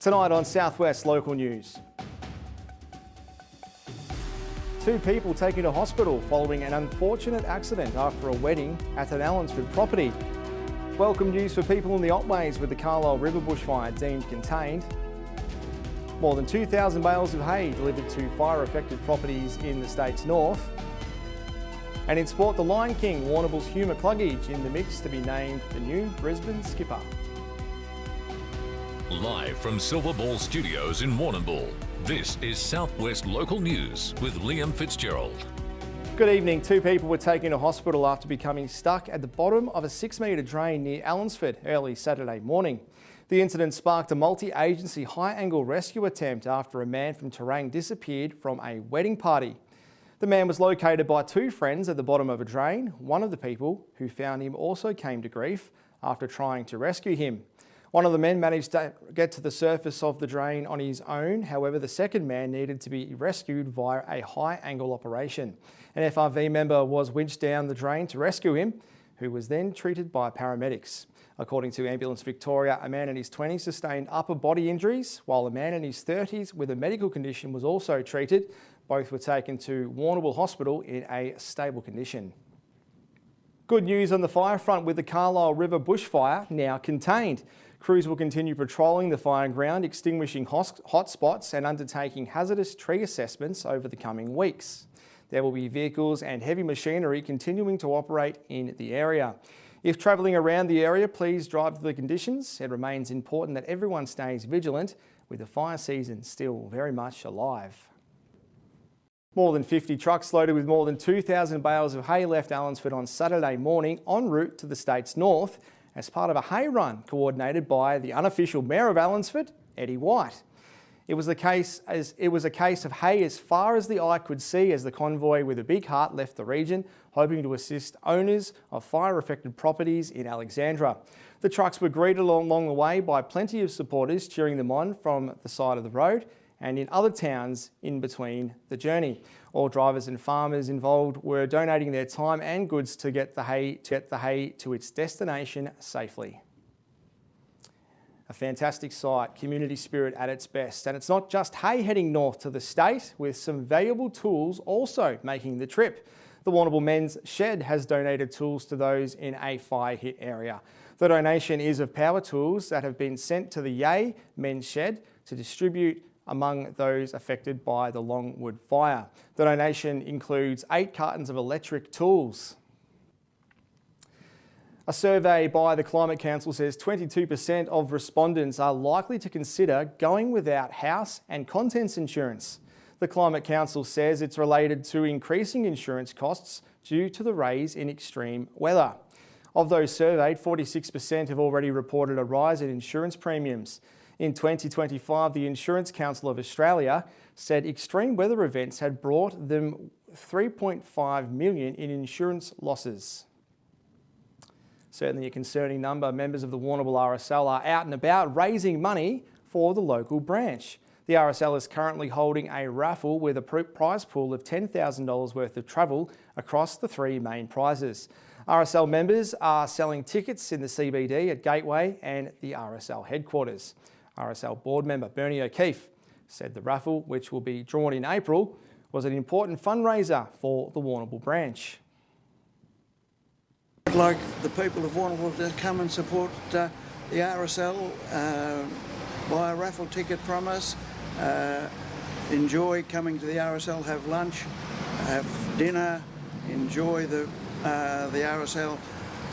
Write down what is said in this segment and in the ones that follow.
Tonight on Southwest Local News. 2 people taken to hospital following an unfortunate accident after a wedding at an Allensford property. Welcome news for people in the Otways with the Carlisle River bushfire deemed contained. More than 2,000 bales of hay delivered to fire-affected properties in the state's north. And in sport, the Lion King, Warrnambool's Hugh McCluggage in the mix to be named the new Brisbane skipper. Live from Silver Ball Studios in Warrnambool, this is Southwest Local News with Liam Fitzgerald. Good evening. 2 people were taken to hospital after becoming stuck at the bottom of a 6-metre drain near Allensford early Saturday morning. The incident sparked a multi-agency high-angle rescue attempt after a man from Terang disappeared from a wedding party. The man was located by 2 friends at the bottom of a drain. One of the people who found him also came to grief after trying to rescue him. One of the men managed to get to the surface of the drain on his own. However, the second man needed to be rescued via a high-angle operation. An FRV member was winched down the drain to rescue him, who was then treated by paramedics. According to Ambulance Victoria, a man in his 20s sustained upper body injuries, while a man in his 30s with a medical condition was also treated. Both were taken to Warrnambool Hospital in a stable condition. Good news on the fire front with the Carlisle River bushfire now contained. Crews will continue patrolling the fire ground, extinguishing hotspots and undertaking hazardous tree assessments over the coming weeks. There will be vehicles and heavy machinery continuing to operate in the area. If travelling around the area, please drive to the conditions. It remains important that everyone stays vigilant with the fire season still very much alive. More than 50 trucks loaded with more than 2,000 bales of hay left Allensford on Saturday morning en route to the state's north as part of a hay run coordinated by the unofficial Mayor of Allensford, Eddie White. It was a case of hay as far as the eye could see as the convoy with a big heart left the region, hoping to assist owners of fire-affected properties in Alexandra. The trucks were greeted along the way by plenty of supporters cheering them on from the side of the road and in other towns in between the journey. All drivers and farmers involved were donating their time and goods to get the hay to its destination safely. A fantastic sight, community spirit at its best. And it's not just hay heading north to the state, with some valuable tools also making the trip. The Warrnambool Men's Shed has donated tools to those in a fire-hit area. The donation is of power tools that have been sent to the Yea Men's Shed to distribute among those affected by the Longwood fire. The donation includes 8 cartons of electric tools. A survey by the Climate Council says 22% of respondents are likely to consider going without house and contents insurance. The Climate Council says it's related to increasing insurance costs due to the rise in extreme weather. Of those surveyed, 46% have already reported a rise in insurance premiums. In 2025, the Insurance Council of Australia said extreme weather events had brought them $3.5 million in insurance losses. Certainly a concerning number. Members of the Warrnambool RSL are out and about raising money for the local branch. The RSL is currently holding a raffle with a prize pool of $10,000 worth of travel across the 3 main prizes. RSL members are selling tickets in the CBD at Gateway and the RSL headquarters. RSL board member Bernie O'Keefe said the raffle, which will be drawn in April, was an important fundraiser for the Warrnambool branch. I'd like the people of Warrnambool to come and support the RSL, buy a raffle ticket from us, enjoy coming to the RSL, have lunch, have dinner, enjoy the RSL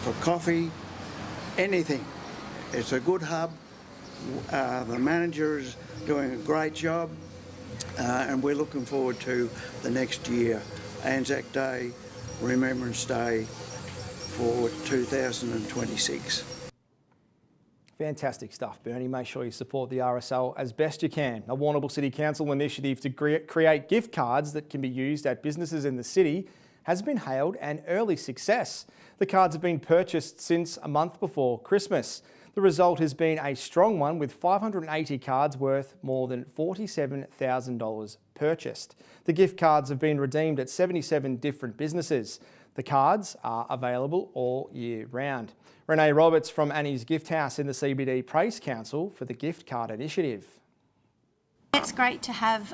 for coffee, anything. It's a good hub. The manager is doing a great job and we're looking forward to the next year, Anzac Day, Remembrance Day for 2026. Fantastic stuff, Bernie. Make sure you support the RSL as best you can. A Warrnambool City Council initiative to create gift cards that can be used at businesses in the city has been hailed an early success. The cards have been purchased since a month before Christmas. The result has been a strong one, with 580 cards worth more than $47,000 purchased. The gift cards have been redeemed at 77 different businesses. The cards are available all year round. Renee Roberts from Annie's Gift House in the CBD praised council for the gift card initiative. It's great to have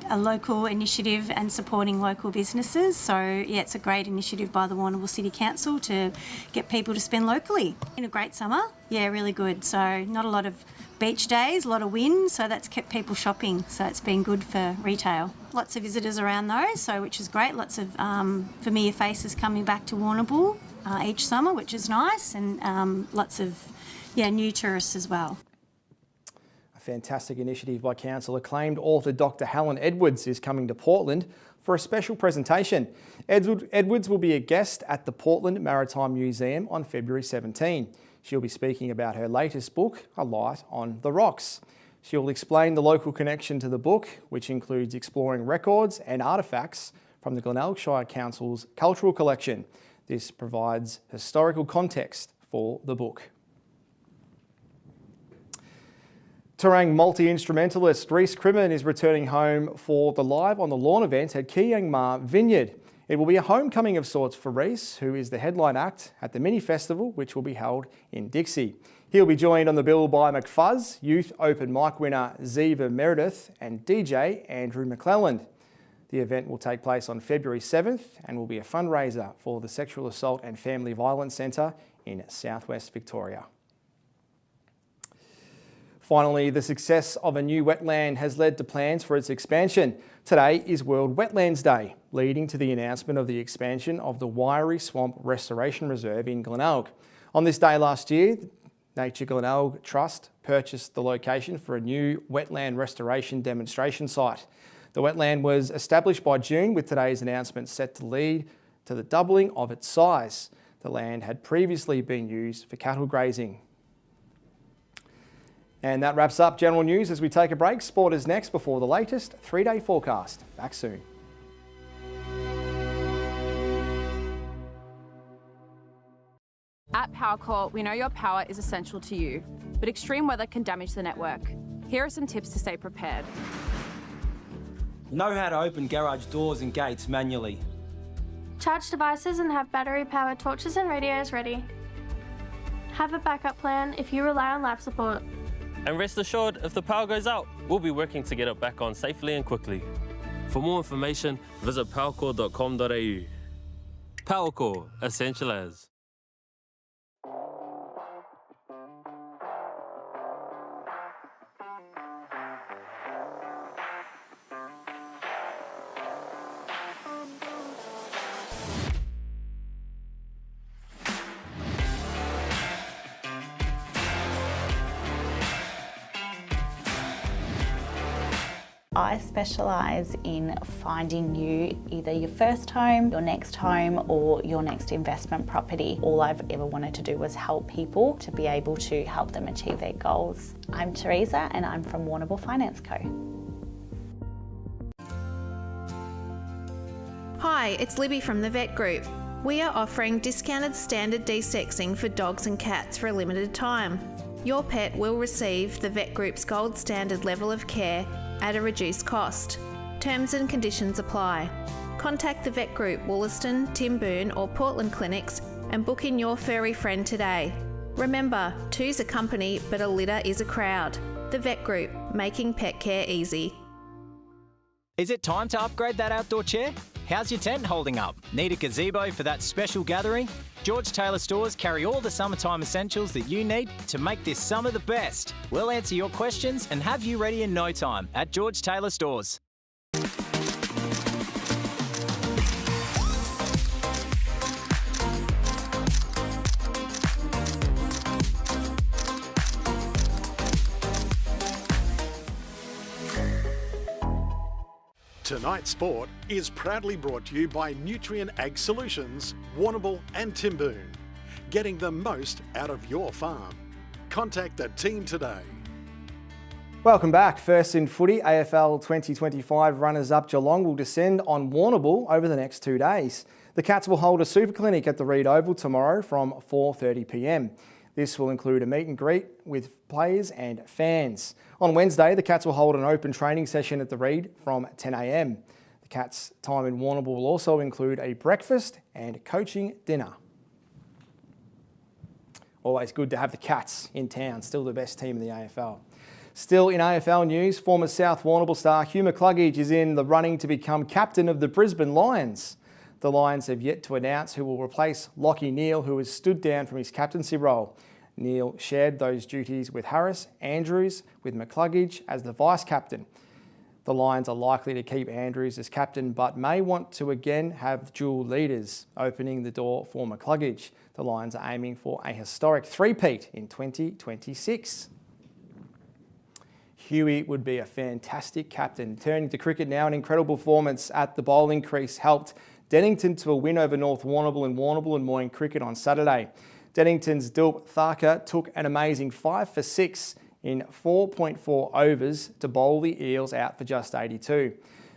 a local initiative and supporting local businesses. So yeah, it's a great initiative by the Warrnambool City Council to get people to spend locally. In a great summer, yeah, really good. So not a lot of beach days, a lot of wind, so that's kept people shopping. So it's been good for retail. Lots of visitors around those, so which is great. Lots of familiar faces coming back to Warrnambool each summer, which is nice, and lots of new tourists as well. Fantastic initiative by council. Acclaimed author Dr. Helen Edwards is coming to Portland for a special presentation. Edwards will be a guest at the Portland Maritime Museum on February 17. She'll be speaking about her latest book, A Light on the Rocks. She'll explain the local connection to the book, which includes exploring records and artefacts from the Glenelg Shire Council's cultural collection. This provides historical context for the book. Terang multi-instrumentalist Reese Crimmen is returning home for the Live on the Lawn event at Kiyangma Vineyard. It will be a homecoming of sorts for Reese, who is the headline act at the mini festival, which will be held in Dixie. He'll be joined on the bill by McFuzz, Youth Open Mic winner Ziva Meredith and DJ Andrew McClelland. The event will take place on February 7th and will be a fundraiser for the Sexual Assault and Family Violence Centre in southwest Victoria. Finally, the success of a new wetland has led to plans for its expansion. Today is World Wetlands Day, leading to the announcement of the expansion of the Wiry Swamp Restoration Reserve in Glenelg. On this day last year, Nature Glenelg Trust purchased the location for a new wetland restoration demonstration site. The wetland was established by June, with today's announcement set to lead to the doubling of its size. The land had previously been used for cattle grazing. And that wraps up general news. As we take a break, sport is next before the latest 3-day forecast. Back soon. At PowerCore, we know your power is essential to you, but extreme weather can damage the network. Here are some tips to stay prepared. Know how to open garage doors and gates manually. Charge devices and have battery-powered torches and radios ready. Have a backup plan if you rely on life support. And rest assured, if the power goes out, we'll be working to get it back on safely and quickly. For more information, visit powercore.com.au. PowerCore, essential as. I specialise in finding you either your first home, your next home, or your next investment property. All I've ever wanted to do was help people to be able to help them achieve their goals. I'm Teresa and I'm from Warrnambool Finance Co. Hi, it's Libby from the Vet Group. We are offering discounted standard desexing for dogs and cats for a limited time. Your pet will receive the Vet Group's gold standard level of care at a reduced cost. Terms and conditions apply. Contact the Vet Group Wollaston, Timboon or Portland clinics and book in your furry friend today. Remember, two's a company but a litter is a crowd. The Vet Group, making pet care easy. Is it time to upgrade that outdoor chair? How's your tent holding up? Need a gazebo for that special gathering? George Taylor Stores carry all the summertime essentials that you need to make this summer the best. We'll answer your questions and have you ready in no time at George Taylor Stores. Tonight's sport is proudly brought to you by Nutrient Ag Solutions, Warrnambool and Timboon. Getting the most out of your farm. Contact the team today. Welcome back. First in footy, AFL 2025 runners-up Geelong will descend on Warrnambool over the next 2 days. The Cats will hold a super clinic at the Reed Oval tomorrow from 4:30 p.m. This will include a meet and greet with players and fans. On Wednesday, the Cats will hold an open training session at the Reed from 10 a.m. The Cats' time in Warrnambool will also include a breakfast and coaching dinner. Always good to have the Cats in town, still the best team in the AFL. Still in AFL news, former South Warrnambool star Hugh McCluggage is in the running to become captain of the Brisbane Lions. The Lions have yet to announce who will replace Lachie Neale, who has stood down from his captaincy role. Neale shared those duties with Harris, Andrews, with McCluggage as the vice-captain. The Lions are likely to keep Andrews as captain, but may want to again have dual leaders, opening the door for McCluggage. The Lions are aiming for a historic three-peat in 2026. Huey would be a fantastic captain. Turning to cricket now, an incredible performance at the bowling crease helped Dennington to a win over North Warrnambool in Warrnambool and Moyne cricket on Saturday. Dennington's Dilp Tharkar took an amazing 5 for 6 in 4.4 overs to bowl the Eels out for just 82.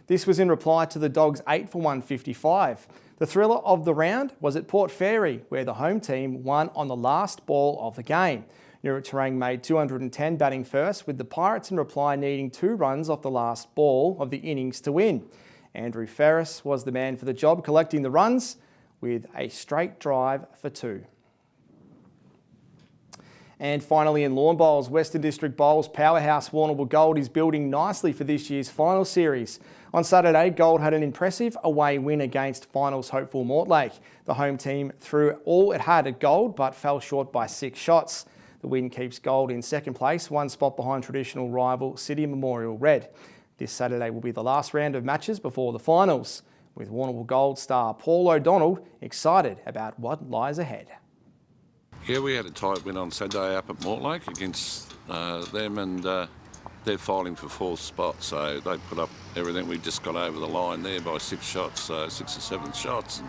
This was in reply to the Dogs' 8 for 155. The thriller of the round was at Port Fairy, where the home team won on the last ball of the game. Nurut made 210 batting first, with the Pirates in reply needing 2 runs off the last ball of the innings to win. Andrew Ferris was the man for the job, collecting the runs with a straight drive for 2. And finally in lawn bowls, Western District Bowls powerhouse Warrnambool Gold is building nicely for this year's final series. On Saturday, Gold had an impressive away win against finals hopeful Mortlake. The home team threw all it had at Gold but fell short by 6 shots. The win keeps Gold in second place, 1 spot behind traditional rival City Memorial Red. This Saturday will be the last round of matches before the finals, with Warrnambool Gold star Paul O'Donnell excited about what lies ahead. Yeah, we had a tight win on Saturday up at Mortlake against them, and they're fighting for 4th spot, so they put up everything. We just got over the line there by 6 shots, 6 or 7 shots.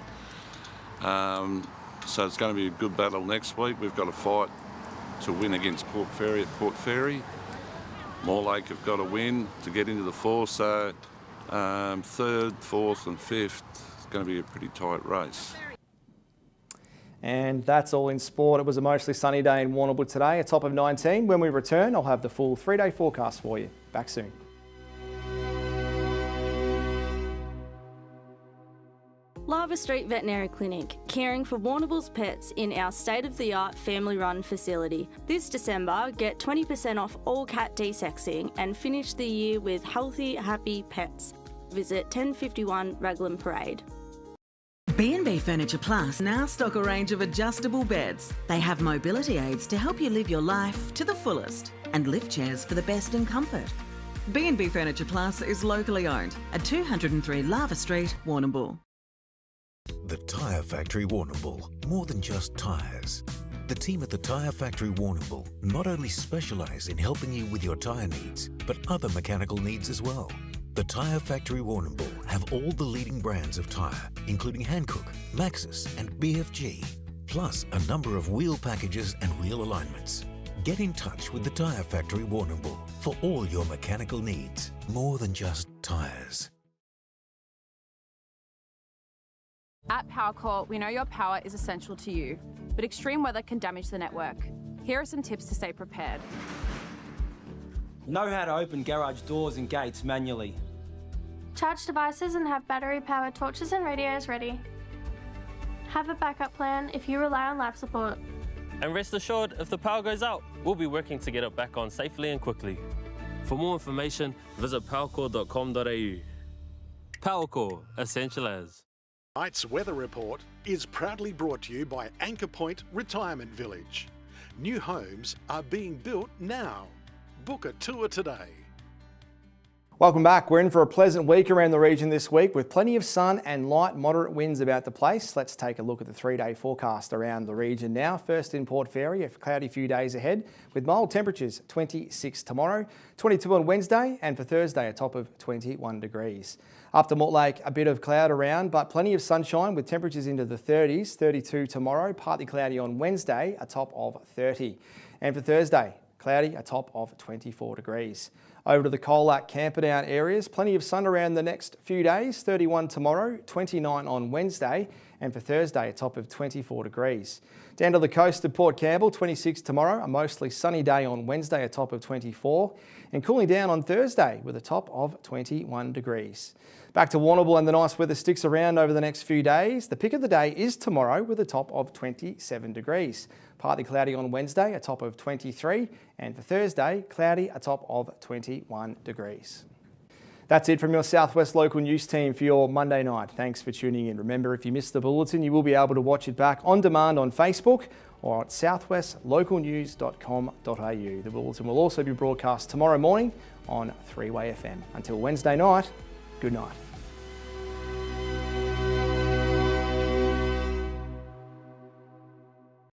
And, so it's going to be a good battle next week. We've got to fight to win against Port Fairy at Port Fairy. Mortlake have got to win to get into the 4th, so 3rd, 4th and 5th is going to be a pretty tight race. And that's all in sport. It was a mostly sunny day in Warrnambool today, a top of 19. When we return, I'll have the full 3-day forecast for you. Back soon. Lava Street Veterinary Clinic, caring for Warrnambool's pets in our state-of-the-art family-run facility. This December, get 20% off all cat desexing and finish the year with healthy, happy pets. Visit 1051 Raglan Parade. B&B Furniture Plus now stock a range of adjustable beds. They have mobility aids to help you live your life to the fullest and lift chairs for the best in comfort. B&B Furniture Plus is locally owned at 203 Lava Street, Warrnambool. The Tyre Factory Warrnambool, more than just tyres. The team at the Tyre Factory Warrnambool not only specialise in helping you with your tyre needs, but other mechanical needs as well. The Tyre Factory Warrnambool have all the leading brands of tyre, including Hankook, Maxxis and BFG, plus a number of wheel packages and wheel alignments. Get in touch with the Tyre Factory Warrnambool for all your mechanical needs, more than just tyres. At PowerCore, we know your power is essential to you, but extreme weather can damage the network. Here are some tips to stay prepared. Know how to open garage doors and gates manually. Charge devices and have battery-powered torches and radios ready. Have a backup plan if you rely on life support. And rest assured, if the power goes out, we'll be working to get it back on safely and quickly. For more information, visit powercore.com.au. PowerCore, essential as. Tonight's weather report is proudly brought to you by Anchor Point Retirement Village. New homes are being built now. Book a tour today. Welcome back. We're in for a pleasant week around the region this week with plenty of sun and light moderate winds about the place. Let's take a look at the 3-day forecast around the region now. First in Port Fairy, a cloudy few days ahead with mild temperatures, 26 tomorrow, 22 on Wednesday, and for Thursday a top of 21 degrees. Up to Mortlake, a bit of cloud around, but plenty of sunshine with temperatures into the 30s, 32 tomorrow, partly cloudy on Wednesday, a top of 30. And for Thursday, cloudy, a top of 24 degrees. Over to the Colac Camperdown areas, plenty of sun around the next few days, 31 tomorrow, 29 on Wednesday, and for Thursday a top of 24 degrees. Down to the coast of Port Campbell, 26 tomorrow, a mostly sunny day on Wednesday, a top of 24, and cooling down on Thursday with a top of 21 degrees. Back to Warrnambool, and the nice weather sticks around over the next few days. The pick of the day is tomorrow with a top of 27 degrees. Partly cloudy on Wednesday, a top of 23, and for Thursday, cloudy, a top of 21 degrees. That's it from your Southwest Local News team for your Monday night. Thanks for tuning in. Remember, if you missed the bulletin, you will be able to watch it back on demand on Facebook or at southwestlocalnews.com.au. The bulletin will also be broadcast tomorrow morning on 3-Way FM. Until Wednesday night, good night.